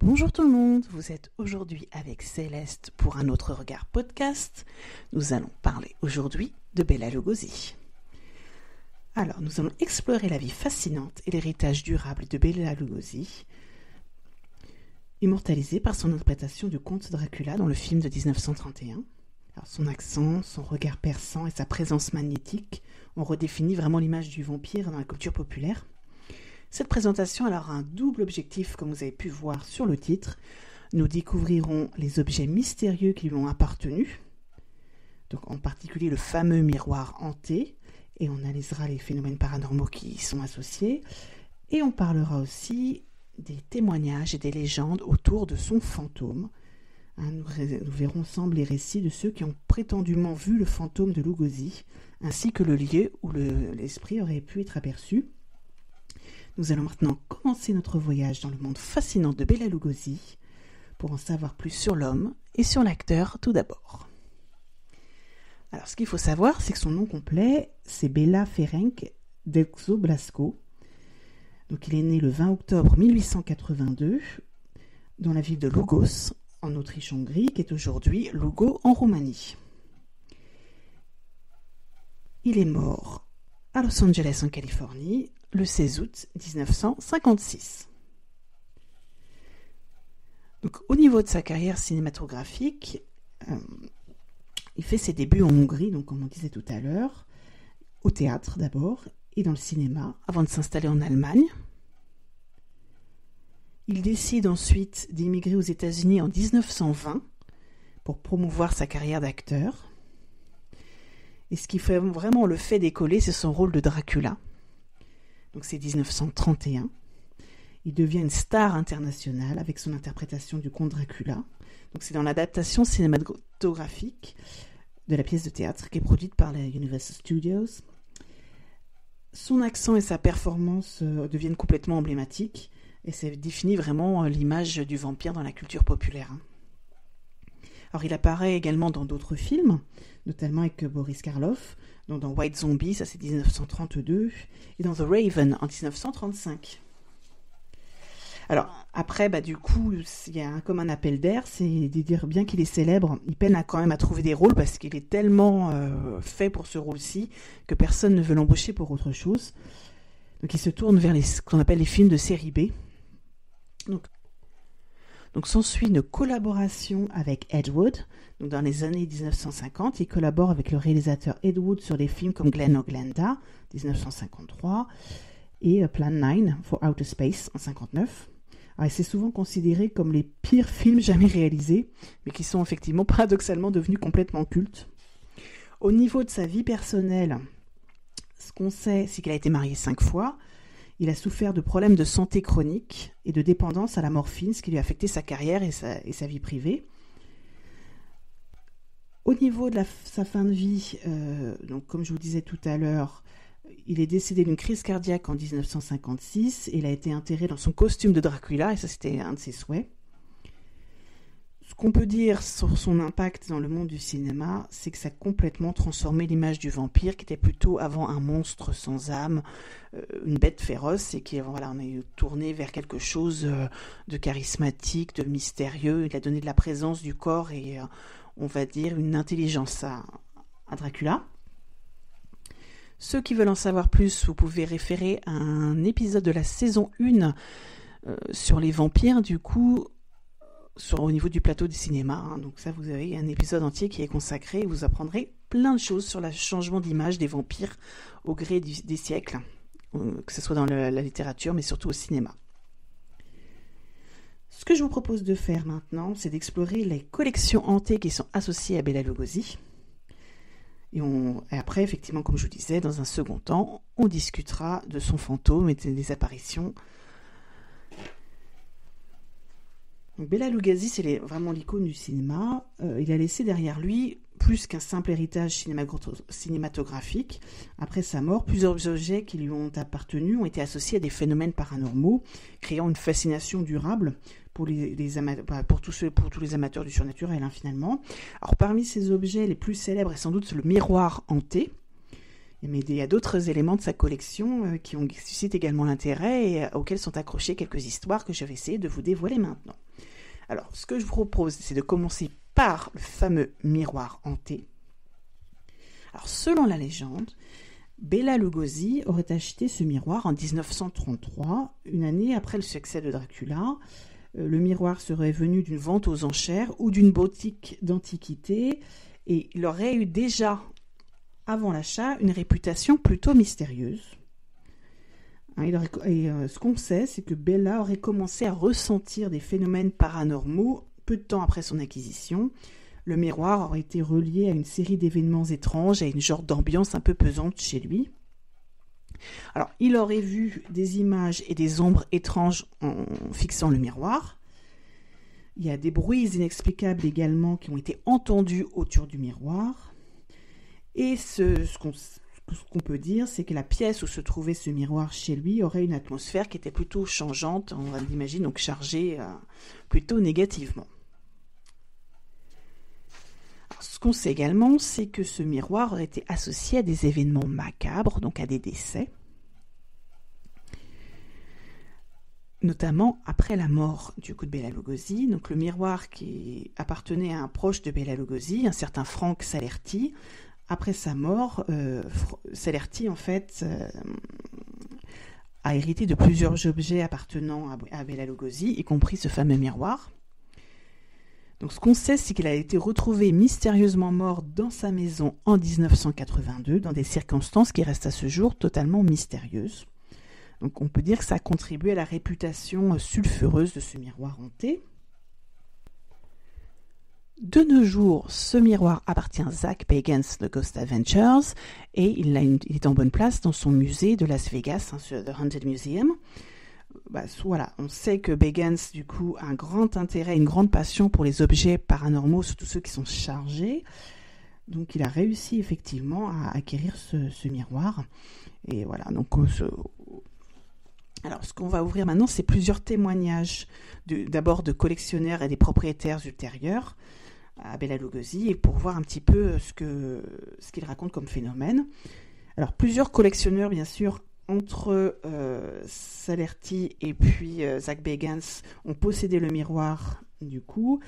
Bonjour tout le monde, vous êtes aujourd'hui avec Céleste pour un autre regard podcast. Nous allons parler aujourd'hui de Bela Lugosi. Alors, nous allons explorer la vie fascinante et l'héritage durable de Bela Lugosi, immortalisé par son interprétation du comte Dracula dans le film de 1931. Alors, son accent, son regard perçant et sa présence magnétique ont redéfini vraiment l'image du vampire dans la culture populaire. Cette présentation a un double objectif, comme vous avez pu voir sur le titre. Nous découvrirons les objets mystérieux qui lui ont appartenu, donc en particulier le fameux miroir hanté, et on analysera les phénomènes paranormaux qui y sont associés. Et on parlera aussi des témoignages et des légendes autour de son fantôme. Nous verrons ensemble les récits de ceux qui ont prétendument vu le fantôme de Lugosi, ainsi que le lieu où l'esprit aurait pu être aperçu. Nous allons maintenant commencer notre voyage dans le monde fascinant de Bela Lugosi pour en savoir plus sur l'homme et sur l'acteur tout d'abord. Alors, ce qu'il faut savoir, c'est que son nom complet, c'est Bela Ferenc Dezső Blasco. Donc, il est né le 20 octobre 1882 dans la ville de Lugos, en Autriche-Hongrie, qui est aujourd'hui Lugo en Roumanie. Il est mort à Los Angeles en Californie le 16 août 1956. Donc, au niveau de sa carrière cinématographique, il fait ses débuts en Hongrie, donc comme on disait tout à l'heure, au théâtre d'abord, et dans le cinéma, avant de s'installer en Allemagne. Il décide ensuite d'émigrer aux États-Unis en 1920 pour promouvoir sa carrière d'acteur. Et ce qui fait vraiment le fait décoller, c'est son rôle de Dracula. Donc c'est 1931. Il devient une star internationale avec son interprétation du comte Dracula. Donc c'est dans l'adaptation cinématographique de la pièce de théâtre qui est produite par la Universal Studios. Son accent et sa performance deviennent complètement emblématiques et ça définit vraiment l'image du vampire dans la culture populaire. Alors il apparaît également dans d'autres films, notamment avec Boris Karloff, dans White Zombie, ça c'est 1932, et dans The Raven en 1935. Alors après, du coup, il y a comme un appel d'air, c'est de dire bien qu'il est célèbre, il peine quand même à trouver des rôles parce qu'il est tellement fait pour ce rôle-ci que personne ne veut l'embaucher pour autre chose. Donc il se tourne vers ce qu'on appelle les films de série B. Donc s'ensuit une collaboration avec Ed Wood. Donc dans les années 1950, il collabore avec le réalisateur Ed Wood sur des films comme Glen Oglenda, 1953, et Plan 9 for Outer Space, en 1959. Alors, c'est souvent considéré comme les pires films jamais réalisés, mais qui sont effectivement paradoxalement devenus complètement cultes. Au niveau de sa vie personnelle, ce qu'on sait, c'est qu'il a été marié 5 fois. Il a souffert de problèmes de santé chroniques et de dépendance à la morphine, ce qui lui a affecté sa carrière et sa vie privée. Au niveau de sa fin de vie, donc comme je vous disais tout à l'heure, il est décédé d'une crise cardiaque en 1956 et il a été enterré dans son costume de Dracula, et ça c'était un de ses souhaits. Ce qu'on peut dire sur son impact dans le monde du cinéma, c'est que ça a complètement transformé l'image du vampire, qui était plutôt avant un monstre sans âme, une bête féroce, et on est tourné vers quelque chose de charismatique, de mystérieux. Il a donné de la présence du corps et, on va dire, une intelligence à Dracula. Ceux qui veulent en savoir plus, vous pouvez référer à un épisode de la saison 1 sur les vampires, du coup, au niveau du plateau du cinéma. Donc ça, vous avez un épisode entier qui est consacré et vous apprendrez plein de choses sur le changement d'image des vampires au gré des siècles, que ce soit dans la littérature, mais surtout au cinéma. Ce que je vous propose de faire maintenant, c'est d'explorer les collections hantées qui sont associées à Bela Lugosi. Et après, effectivement, comme je vous disais, dans un second temps, on discutera de son fantôme et des apparitions. Donc, Bela Lugosi, c'est vraiment l'icône du cinéma. Il a laissé derrière lui plus qu'un simple héritage cinématographique. Après sa mort, plusieurs objets qui lui ont appartenu ont été associés à des phénomènes paranormaux, créant une fascination durable pour tous les amateurs du surnaturel, finalement. Alors, parmi ces objets, les plus célèbres est sans doute le miroir hanté. Mais il y a d'autres éléments de sa collection qui suscitent également l'intérêt et auxquels sont accrochées quelques histoires que je vais essayer de vous dévoiler maintenant. Alors, ce que je vous propose, c'est de commencer par le fameux miroir hanté. Alors, selon la légende, Bela Lugosi aurait acheté ce miroir en 1933, une année après le succès de Dracula. Le miroir serait venu d'une vente aux enchères ou d'une boutique d'antiquités et il aurait eu déjà, avant l'achat, une réputation plutôt mystérieuse. Ce qu'on sait, c'est que Bela aurait commencé à ressentir des phénomènes paranormaux peu de temps après son acquisition. Le miroir aurait été relié à une série d'événements étranges, à une genre d'ambiance un peu pesante chez lui. Alors, il aurait vu des images et des ombres étranges en fixant le miroir. Il y a des bruits inexplicables également qui ont été entendus autour du miroir. Et ce qu'on peut dire, c'est que la pièce où se trouvait ce miroir chez lui aurait une atmosphère qui était plutôt changeante, on l'imagine donc chargée plutôt négativement. Alors, ce qu'on sait également, c'est que ce miroir aurait été associé à des événements macabres, donc à des décès, notamment après la mort du coup de Bela Lugosi. Donc le miroir qui appartenait à un proche de Bela Lugosi, un certain Frank Salerti. Après sa mort, Salerti en fait a hérité de plusieurs objets appartenant à Bela Lugosi, y compris ce fameux miroir. Donc ce qu'on sait, c'est qu'il a été retrouvé mystérieusement mort dans sa maison en 1982, dans des circonstances qui restent à ce jour totalement mystérieuses. Donc on peut dire que ça a contribué à la réputation sulfureuse de ce miroir hanté. De nos jours, ce miroir appartient à Zak Bagans de Ghost Adventures et il est en bonne place dans son musée de Las Vegas, sur The Haunted Museum. Voilà, on sait que Bagans, du coup, a un grand intérêt, une grande passion pour les objets paranormaux, surtout ceux qui sont chargés. Donc il a réussi effectivement à acquérir ce miroir. Et voilà, donc alors, ce qu'on va ouvrir maintenant, c'est plusieurs témoignages, d'abord de collectionneurs et des propriétaires ultérieurs à Bela Lugosi, et pour voir un petit peu ce qu'il raconte comme phénomène. Alors, plusieurs collectionneurs, bien sûr, entre Salerti et puis Zak Bagans, ont possédé le miroir, du coup.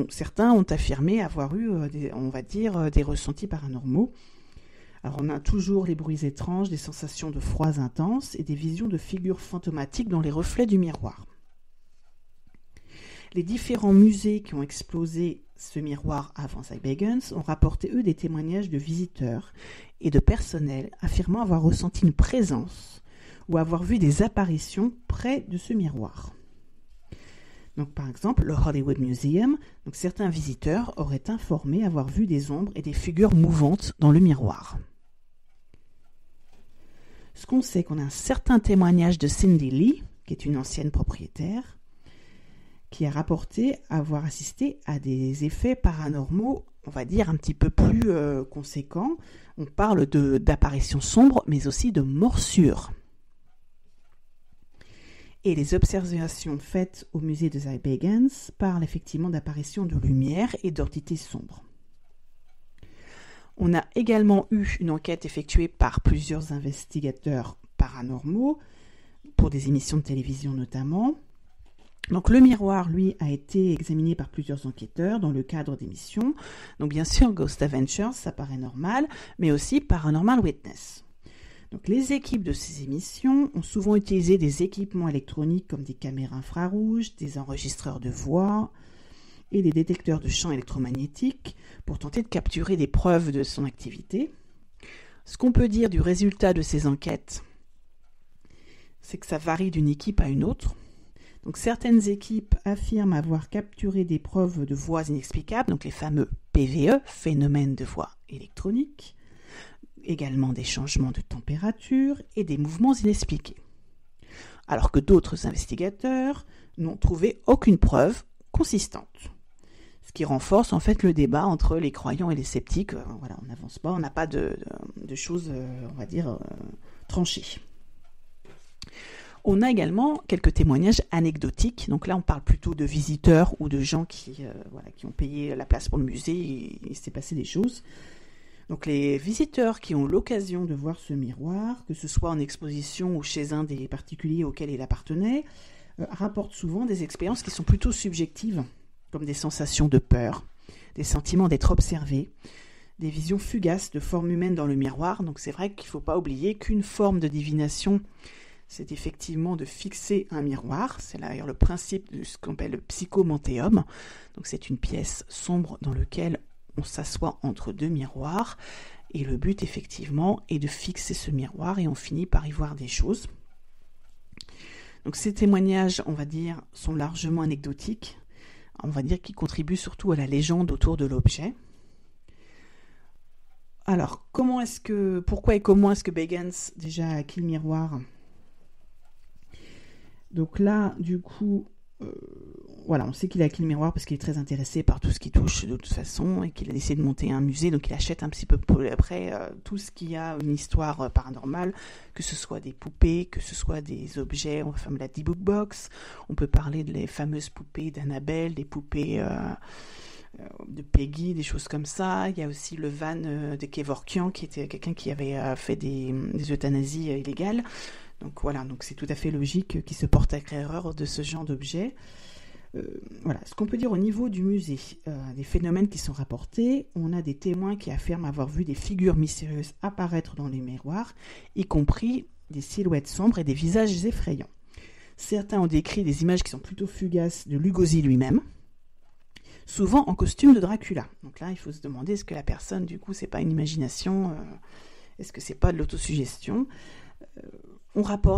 Certains ont affirmé avoir eu, des ressentis paranormaux. Alors on a toujours les bruits étranges, des sensations de froid intenses et des visions de figures fantomatiques dans les reflets du miroir. Les différents musées qui ont exposé ce miroir avant Zak Bagans ont rapporté eux des témoignages de visiteurs et de personnel affirmant avoir ressenti une présence ou avoir vu des apparitions près de ce miroir. Donc, par exemple, le Hollywood Museum, donc certains visiteurs auraient informé avoir vu des ombres et des figures mouvantes dans le miroir. Ce qu'on sait, qu'on a un certain témoignage de Cindy Lee, qui est une ancienne propriétaire, qui a rapporté avoir assisté à des effets paranormaux, on va dire, un petit peu plus conséquents. On parle d'apparitions sombres, mais aussi de morsures. Et les observations faites au musée de Zak Bagans parlent effectivement d'apparitions de lumière et d'entités sombres. On a également eu une enquête effectuée par plusieurs investigateurs paranormaux, pour des émissions de télévision notamment. Donc le miroir, lui, a été examiné par plusieurs enquêteurs dans le cadre d'émissions. Donc bien sûr, Ghost Adventures, ça paraît normal, mais aussi Paranormal Witness. Donc, les équipes de ces émissions ont souvent utilisé des équipements électroniques comme des caméras infrarouges, des enregistreurs de voix et des détecteurs de champs électromagnétiques pour tenter de capturer des preuves de son activité. Ce qu'on peut dire du résultat de ces enquêtes, c'est que ça varie d'une équipe à une autre. Donc, certaines équipes affirment avoir capturé des preuves de voix inexplicables, donc les fameux PVE, phénomènes de voix électroniques, également des changements de température et des mouvements inexpliqués. Alors que d'autres investigateurs n'ont trouvé aucune preuve consistante. Ce qui renforce en fait le débat entre les croyants et les sceptiques. Voilà, on n'avance pas, on n'a pas de choses, on va dire, tranchées. On a également quelques témoignages anecdotiques. Donc là, on parle plutôt de visiteurs ou de gens qui ont payé la place pour le musée et il s'est passé des choses. Donc les visiteurs qui ont l'occasion de voir ce miroir, que ce soit en exposition ou chez un des particuliers auxquels il appartenait, rapportent souvent des expériences qui sont plutôt subjectives, comme des sensations de peur, des sentiments d'être observé, des visions fugaces de formes humaines dans le miroir. Donc c'est vrai qu'il ne faut pas oublier qu'une forme de divination, c'est effectivement de fixer un miroir. C'est d'ailleurs le principe de ce qu'on appelle le psychomantéum. Donc c'est une pièce sombre dans laquelle on s'assoit entre deux miroirs. Et le but, effectivement, est de fixer ce miroir et on finit par y voir des choses. Donc ces témoignages, on va dire, sont largement anecdotiques. On va dire qu'ils contribuent surtout à la légende autour de l'objet. Alors, pourquoi et comment est-ce que Bagans déjà a acquis le miroir ? Donc là, du coup, on sait qu'il a acquis le miroir parce qu'il est très intéressé par tout ce qui touche de toute façon et qu'il a décidé de monter un musée, donc il achète un petit peu après tout ce qui a une histoire paranormale, que ce soit des poupées, que ce soit des objets, enfin la D-Book Box, on peut parler des fameuses poupées d'Annabelle, des poupées de Peggy, des choses comme ça. Il y a aussi le van de Kevorkian, qui était quelqu'un qui avait fait des euthanasies illégales. Donc voilà, donc c'est tout à fait logique qu'il se porte acquéreur de ce genre d'objet. Voilà, ce qu'on peut dire au niveau du musée, des phénomènes qui sont rapportés, on a des témoins qui affirment avoir vu des figures mystérieuses apparaître dans les miroirs, y compris des silhouettes sombres et des visages effrayants. Certains ont décrit des images qui sont plutôt fugaces de Lugosi lui-même, souvent en costume de Dracula. Donc là, il faut se demander, est-ce que la personne, du coup, c'est pas une imagination, est-ce que c'est pas de l'autosuggestion ?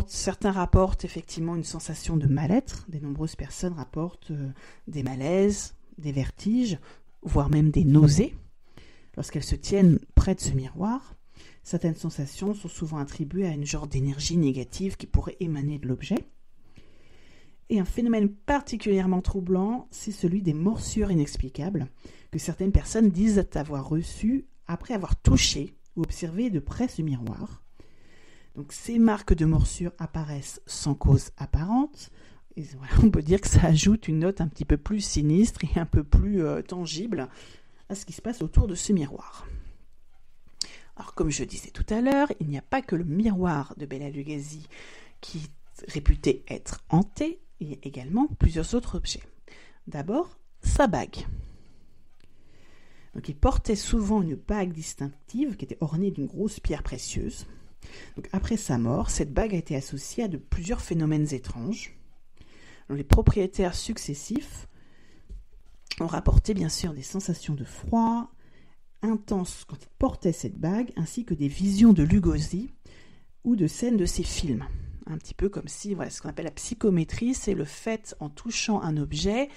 Certains rapportent effectivement une sensation de mal-être. De nombreuses personnes rapportent des malaises, des vertiges, voire même des nausées lorsqu'elles se tiennent près de ce miroir. Certaines sensations sont souvent attribuées à une genre d'énergie négative qui pourrait émaner de l'objet. Et un phénomène particulièrement troublant, c'est celui des morsures inexplicables que certaines personnes disent avoir reçues après avoir touché ou observé de près ce miroir. Donc ces marques de morsure apparaissent sans cause apparente. Et voilà, on peut dire que ça ajoute une note un petit peu plus sinistre et un peu plus tangible à ce qui se passe autour de ce miroir. Alors comme je disais tout à l'heure, il n'y a pas que le miroir de Bela Lugosi qui est réputé être hanté, il y a également plusieurs autres objets. D'abord, sa bague. Donc il portait souvent une bague distinctive qui était ornée d'une grosse pierre précieuse. Donc, après sa mort, cette bague a été associée à plusieurs phénomènes étranges. Donc, les propriétaires successifs ont rapporté bien sûr des sensations de froid intenses quand ils portaient cette bague, ainsi que des visions de Lugosi ou de scènes de ses films. Un petit peu comme si, voilà, ce qu'on appelle la psychométrie, c'est le fait, en touchant un objet,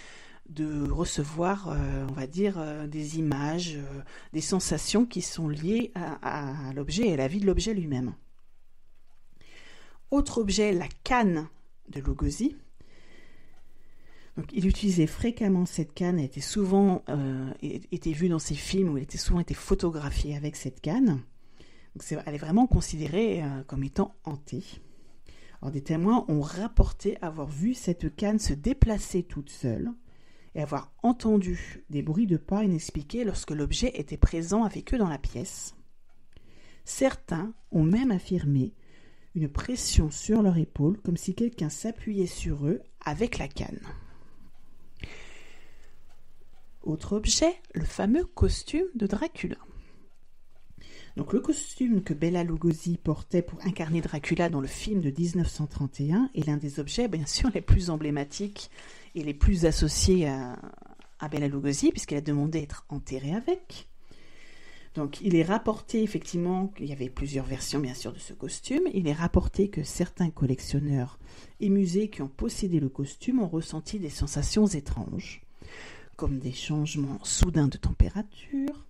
de recevoir, on va dire, des images, des sensations qui sont liées à l'objet et à la vie de l'objet lui-même. Autre objet, la canne de Lugosi. Donc, il utilisait fréquemment cette canne, elle était vue dans ses films où elle était souvent été photographiée avec cette canne. Donc, elle est vraiment considérée comme étant hantée. Alors, des témoins ont rapporté avoir vu cette canne se déplacer toute seule et avoir entendu des bruits de pas inexpliqués lorsque l'objet était présent avec eux dans la pièce. Certains ont même affirmé une pression sur leur épaule, comme si quelqu'un s'appuyait sur eux avec la canne. Autre objet, le fameux costume de Dracula. Donc le costume que Bela Lugosi portait pour incarner Dracula dans le film de 1931 est l'un des objets, bien sûr, les plus emblématiques et les plus associés à Bela Lugosi, puisqu'elle a demandé à être enterrée avec. Donc il est rapporté effectivement qu'il y avait plusieurs versions bien sûr de ce costume. Il est rapporté que certains collectionneurs et musées qui ont possédé le costume ont ressenti des sensations étranges, comme des changements soudains de température,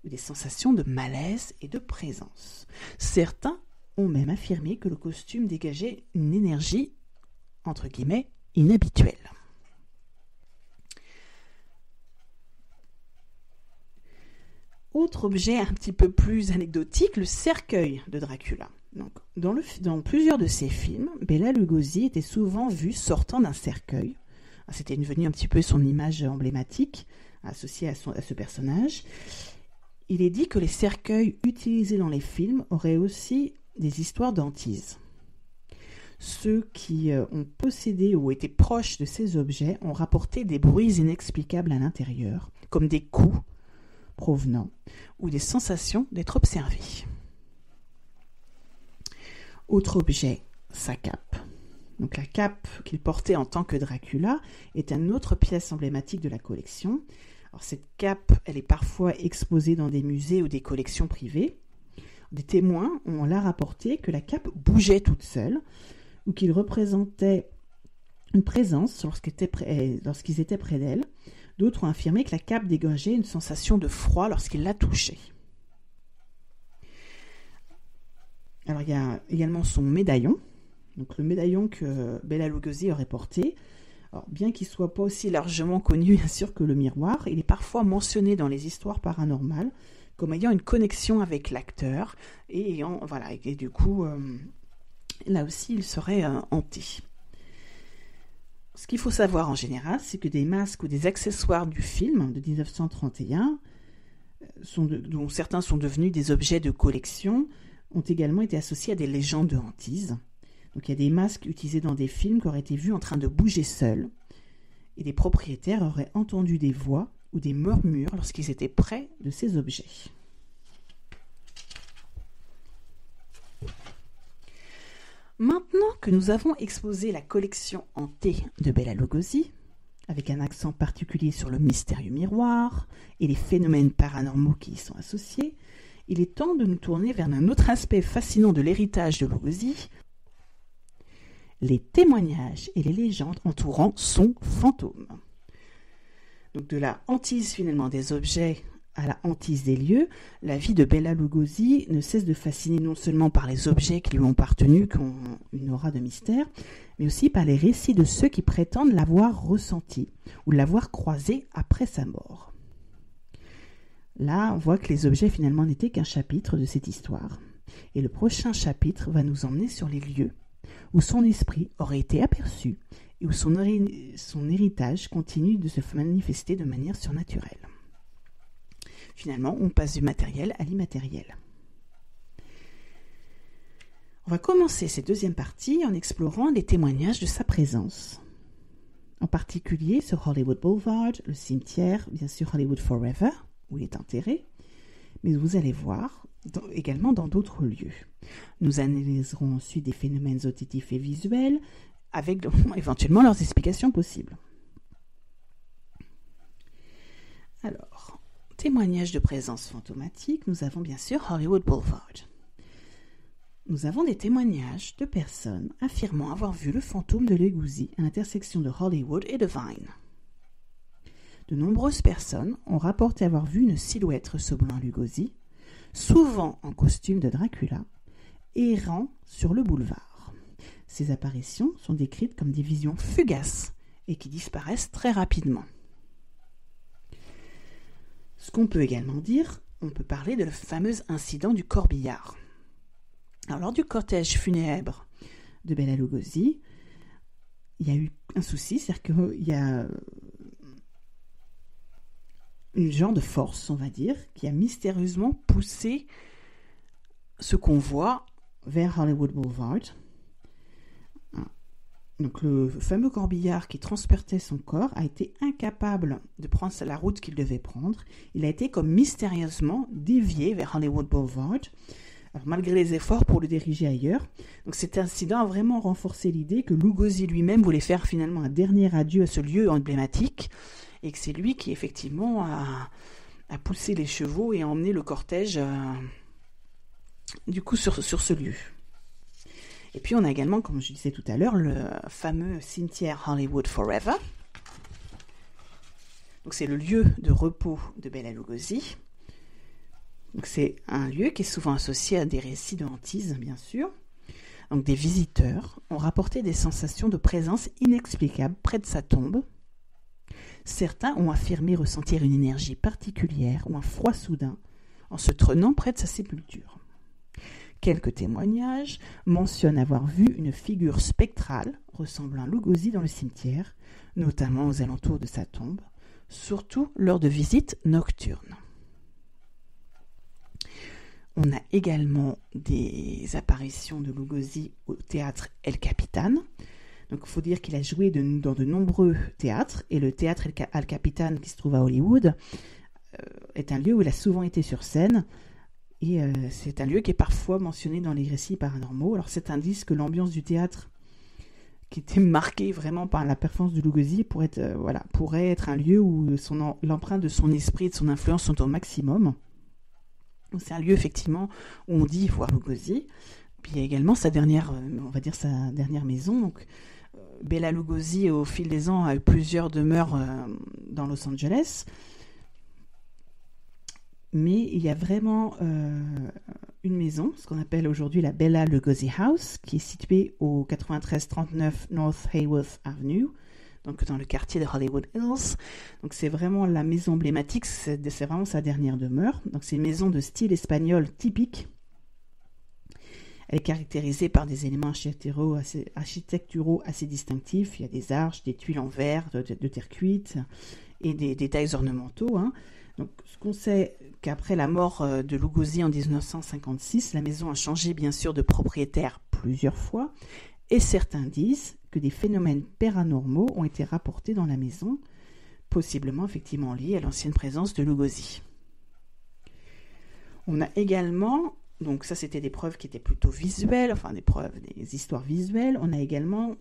ou des sensations de malaise et de présence. Certains ont même affirmé que le costume dégageait une énergie, entre guillemets, inhabituelle. Autre objet un petit peu plus anecdotique, le cercueil de Dracula. Donc, dans plusieurs de ses films, Bela Lugosi était souvent vu sortant d'un cercueil. C'était devenu un petit peu son image emblématique associée à ce personnage. Il est dit que les cercueils utilisés dans les films auraient aussi des histoires d'hantise. Ceux qui ont possédé ou été proches de ces objets ont rapporté des bruits inexplicables à l'intérieur, comme des coups provenant ou des sensations d'être observés. Autre objet, sa cape. Donc la cape qu'il portait en tant que Dracula est une autre pièce emblématique de la collection. Alors cette cape, elle est parfois exposée dans des musées ou des collections privées. Des témoins ont là rapporté que la cape bougeait toute seule ou qu'il représentait une présence lorsqu'ils étaient près d'elle. D'autres ont affirmé que la cape dégageait une sensation de froid lorsqu'ils la touchaient. Alors il y a également son médaillon. Donc le médaillon que Bela Lugosi aurait porté, alors, bien qu'il ne soit pas aussi largement connu bien sûr que le miroir, il est parfois mentionné dans les histoires paranormales comme ayant une connexion avec l'acteur et du coup là aussi il serait hanté. Ce qu'il faut savoir en général, c'est que des masques ou des accessoires du film de 1931, dont certains sont devenus des objets de collection, ont également été associés à des légendes de hantise. Donc il y a des masques utilisés dans des films qui auraient été vus en train de bouger seuls. Et des propriétaires auraient entendu des voix ou des murmures lorsqu'ils étaient près de ces objets. Maintenant que nous avons exposé la collection hantée de Bela Lugosi, avec un accent particulier sur le mystérieux miroir et les phénomènes paranormaux qui y sont associés, il est temps de nous tourner vers un autre aspect fascinant de l'héritage de Lugosi, les témoignages et les légendes entourant son fantôme. Donc de la hantise finalement des objets à la hantise des lieux, la vie de Bela Lugosi ne cesse de fasciner non seulement par les objets qui lui ont appartenu, qui ont une aura de mystère, mais aussi par les récits de ceux qui prétendent l'avoir ressenti ou l'avoir croisé après sa mort. Là, on voit que les objets finalement n'étaient qu'un chapitre de cette histoire. Et le prochain chapitre va nous emmener sur les lieux où son esprit aurait été aperçu et où son héritage continue de se manifester de manière surnaturelle. Finalement, on passe du matériel à l'immatériel. On va commencer cette deuxième partie en explorant les témoignages de sa présence. En particulier sur Hollywood Boulevard, le cimetière, bien sûr Hollywood Forever, où il est enterré, mais vous allez voir également dans d'autres lieux. Nous analyserons ensuite des phénomènes auditifs et visuels, avec éventuellement leurs explications possibles. Alors, témoignage de présence fantomatique, nous avons bien sûr Hollywood Boulevard. Nous avons des témoignages de personnes affirmant avoir vu le fantôme de Lugosi à l'intersection de Hollywood et de Vine. De nombreuses personnes ont rapporté avoir vu une silhouette ressemblant à Lugosi, souvent en costume de Dracula, errant sur le boulevard. Ces apparitions sont décrites comme des visions fugaces et qui disparaissent très rapidement. Ce qu'on peut également dire, on peut parler de le fameux incident du corbillard. Alors, lors du cortège funèbre de Bela Lugosi, il y a eu un souci, c'est-à-dire qu'il y a une genre de force, on va dire, qui a mystérieusement poussé ce convoi vers Hollywood Boulevard. Donc le fameux corbillard qui transportait son corps a été incapable de prendre la route qu'il devait prendre. Il a été comme mystérieusement dévié vers Hollywood Boulevard, alors, malgré les efforts pour le diriger ailleurs. Donc cet incident a vraiment renforcé l'idée que Lugosi lui-même voulait faire finalement un dernier adieu à ce lieu emblématique et que c'est lui qui effectivement a poussé les chevaux et a emmené le cortège du coup sur ce lieu. Et puis on a également, comme je disais tout à l'heure, le fameux cimetière Hollywood Forever. Donc c'est le lieu de repos de Bela Lugosi. Donc c'est un lieu qui est souvent associé à des récits de hantise, bien sûr. Donc des visiteurs ont rapporté des sensations de présence inexplicables près de sa tombe. Certains ont affirmé ressentir une énergie particulière ou un froid soudain en se tenant près de sa sépulture. Quelques témoignages mentionnent avoir vu une figure spectrale ressemblant à Lugosi dans le cimetière, notamment aux alentours de sa tombe, surtout lors de visites nocturnes. On a également des apparitions de Lugosi au théâtre El Capitan. Donc il faut dire qu'il a joué dans de nombreux théâtres, et le théâtre El Capitan qui se trouve à Hollywood est un lieu où il a souvent été sur scène, et c'est un lieu qui est parfois mentionné dans les récits paranormaux. Alors cet indice que l'ambiance du théâtre, qui était marquée vraiment par la performance de Lugosi, pourrait être un lieu où l'empreinte de son esprit et de son influence sont au maximum. Donc, c'est un lieu effectivement où on dit voir Lugosi. Puis il y a également sa dernière maison. Donc Bela Lugosi, au fil des ans, a eu plusieurs demeures dans Los Angeles. Mais il y a vraiment une maison, ce qu'on appelle aujourd'hui la Bela Lugosi House, qui est située au 9339 North Hayworth Avenue, donc dans le quartier de Hollywood Hills. Donc c'est vraiment la maison emblématique, c'est vraiment sa dernière demeure. Donc c'est une maison de style espagnol typique. Elle est caractérisée par des éléments architecturaux assez distinctifs. Il y a des arches, des tuiles en verre, de terre cuite et des détails ornementaux. Donc, ce qu'on sait qu'après la mort de Lugosi en 1956, la maison a changé bien sûr de propriétaire plusieurs fois, et certains disent que des phénomènes paranormaux ont été rapportés dans la maison, possiblement effectivement liés à l'ancienne présence de Lugosi. On a également, donc ça c'était des preuves qui étaient plutôt visuelles, des histoires visuelles. On a également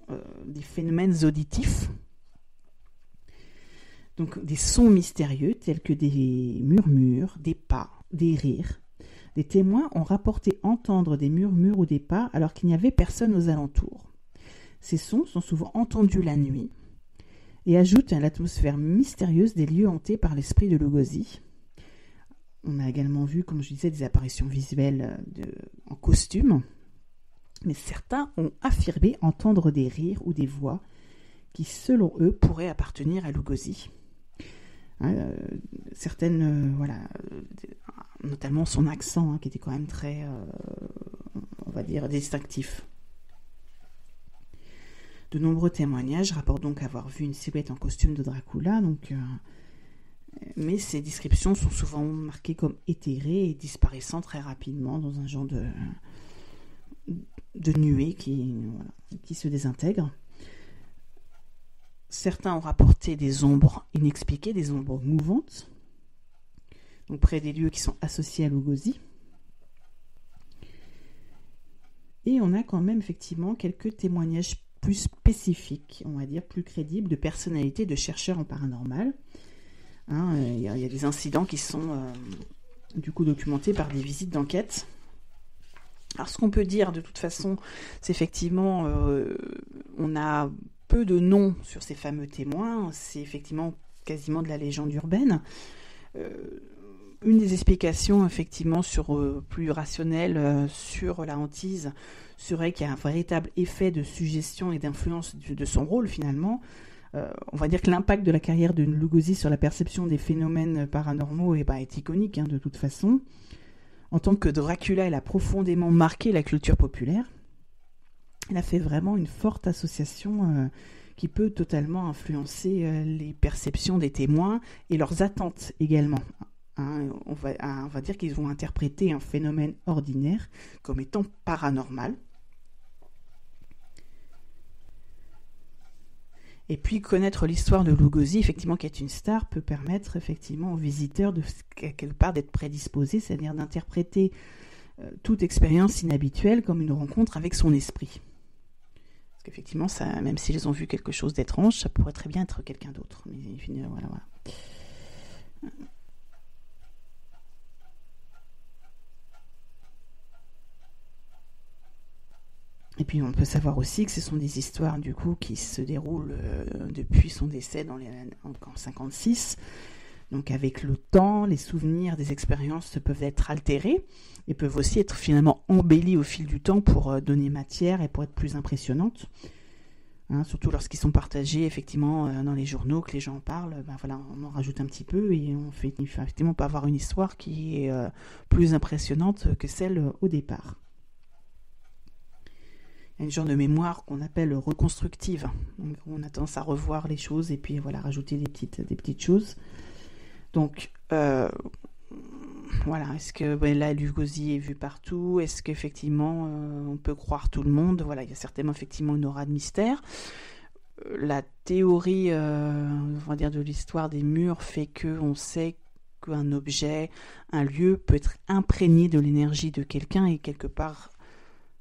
des phénomènes auditifs. Donc des sons mystérieux tels que des murmures, des pas, des rires. Des témoins ont rapporté entendre des murmures ou des pas alors qu'il n'y avait personne aux alentours. Ces sons sont souvent entendus la nuit et ajoutent à l'atmosphère mystérieuse des lieux hantés par l'esprit de Lugosi. On a également vu, comme je disais, des apparitions visuelles en costume, mais certains ont affirmé entendre des rires ou des voix qui, selon eux, pourraient appartenir à Lugosi. Certaines, notamment son accent, qui était quand même très, distinctif. De nombreux témoignages rapportent donc avoir vu une silhouette en costume de Dracula, mais ces descriptions sont souvent marquées comme éthérées et disparaissant très rapidement dans un genre de nuée qui se désintègre. Certains ont rapporté des ombres inexpliquées, des ombres mouvantes, donc près des lieux qui sont associés à Lugosi. Et on a quand même effectivement quelques témoignages plus spécifiques, on va dire plus crédibles, de personnalités de chercheurs en paranormal. Il y a des incidents qui sont du coup documentés par des visites d'enquête. Alors ce qu'on peut dire de toute façon, c'est effectivement, on a peu de noms sur ces fameux témoins, c'est effectivement quasiment de la légende urbaine. Une des explications effectivement plus rationnelle sur la hantise serait qu'il y a un véritable effet de suggestion et d'influence de son rôle finalement. On va dire que l'impact de la carrière de Lugosi sur la perception des phénomènes paranormaux est iconique de toute façon. En tant que Dracula, il a profondément marqué la culture populaire. Il a fait vraiment une forte association qui peut totalement influencer les perceptions des témoins et leurs attentes également. On va dire qu'ils vont interpréter un phénomène ordinaire comme étant paranormal. Et puis connaître l'histoire de Lugosi, effectivement, qui est une star, peut permettre effectivement aux visiteurs de quelque part d'être prédisposés, c'est-à-dire d'interpréter toute expérience inhabituelle comme une rencontre avec son esprit. Parce qu'effectivement, ça, même s'ils ont vu quelque chose d'étrange, ça pourrait très bien être quelqu'un d'autre. Mais voilà. Et puis on peut savoir aussi que ce sont des histoires du coup qui se déroulent depuis son décès en 1956. Donc avec le temps, les souvenirs des expériences peuvent être altérés et peuvent aussi être finalement embellis au fil du temps pour donner matière et pour être plus impressionnantes. Surtout lorsqu'ils sont partagés effectivement dans les journaux, que les gens en parlent, on en rajoute un petit peu et on fait effectivement pas avoir une histoire qui est plus impressionnante que celle au départ. Il y a une genre de mémoire qu'on appelle reconstructive. Donc, on a tendance à revoir les choses et puis rajouter des petites choses. Donc, Voilà, est-ce que Bela Lugosi est vue partout? Est-ce qu'effectivement on peut croire tout le monde? Voilà, il y a certainement effectivement une aura de mystère. La théorie, on va dire, de l'histoire des murs fait que on sait qu'un objet, un lieu peut être imprégné de l'énergie de quelqu'un et quelque part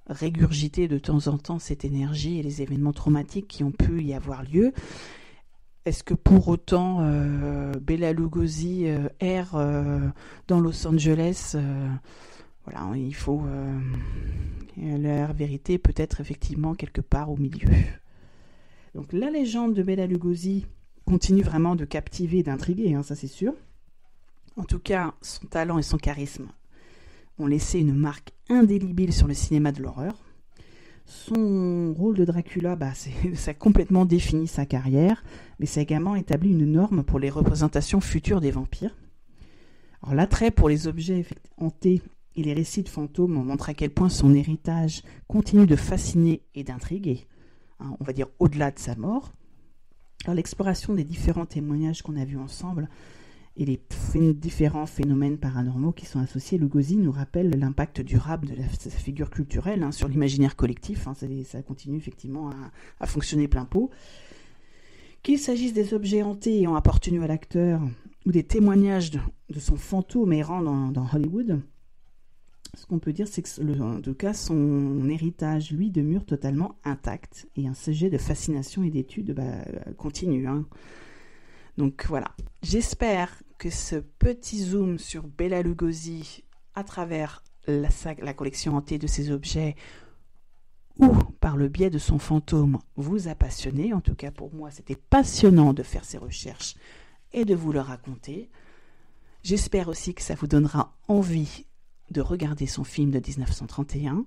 régurgiter de temps en temps cette énergie et les événements traumatiques qui ont pu y avoir lieu. Est-ce que pour autant Bela Lugosi erre dans Los Angeles? Voilà, il faut la vérité peut-être effectivement quelque part au milieu. Donc la légende de Bela Lugosi continue vraiment de captiver et d'intriguer, ça c'est sûr. En tout cas, son talent et son charisme ont laissé une marque indélébile sur le cinéma de l'horreur. Son rôle de Dracula, ça a complètement défini sa carrière, mais ça a également établi une norme pour les représentations futures des vampires. Alors, l'attrait pour les objets hantés et les récits de fantômes montre à quel point son héritage continue de fasciner et d'intriguer, on va dire au-delà de sa mort. Alors, l'exploration des différents témoignages qu'on a vus ensemble et les différents phénomènes paranormaux qui sont associés, Lugosi nous rappelle l'impact durable de sa figure culturelle sur l'imaginaire collectif. Ça continue effectivement à fonctionner plein pot. Qu'il s'agisse des objets hantés ayant appartenu à l'acteur ou des témoignages de son fantôme errant dans Hollywood, ce qu'on peut dire, c'est que en tout cas, son héritage, lui, demeure totalement intact et un sujet de fascination et d'étude continue. Donc voilà, j'espère que ce petit zoom sur Bela Lugosi à travers la collection hantée de ses objets ou par le biais de son fantôme vous a passionné. En tout cas pour moi, c'était passionnant de faire ces recherches et de vous le raconter. J'espère aussi que ça vous donnera envie de regarder son film de 1931.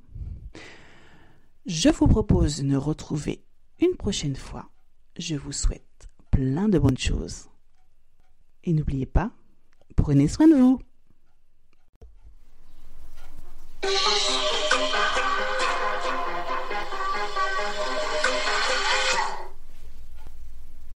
Je vous propose de nous retrouver une prochaine fois. Je vous souhaite plein de bonnes choses. Et n'oubliez pas, prenez soin de vous.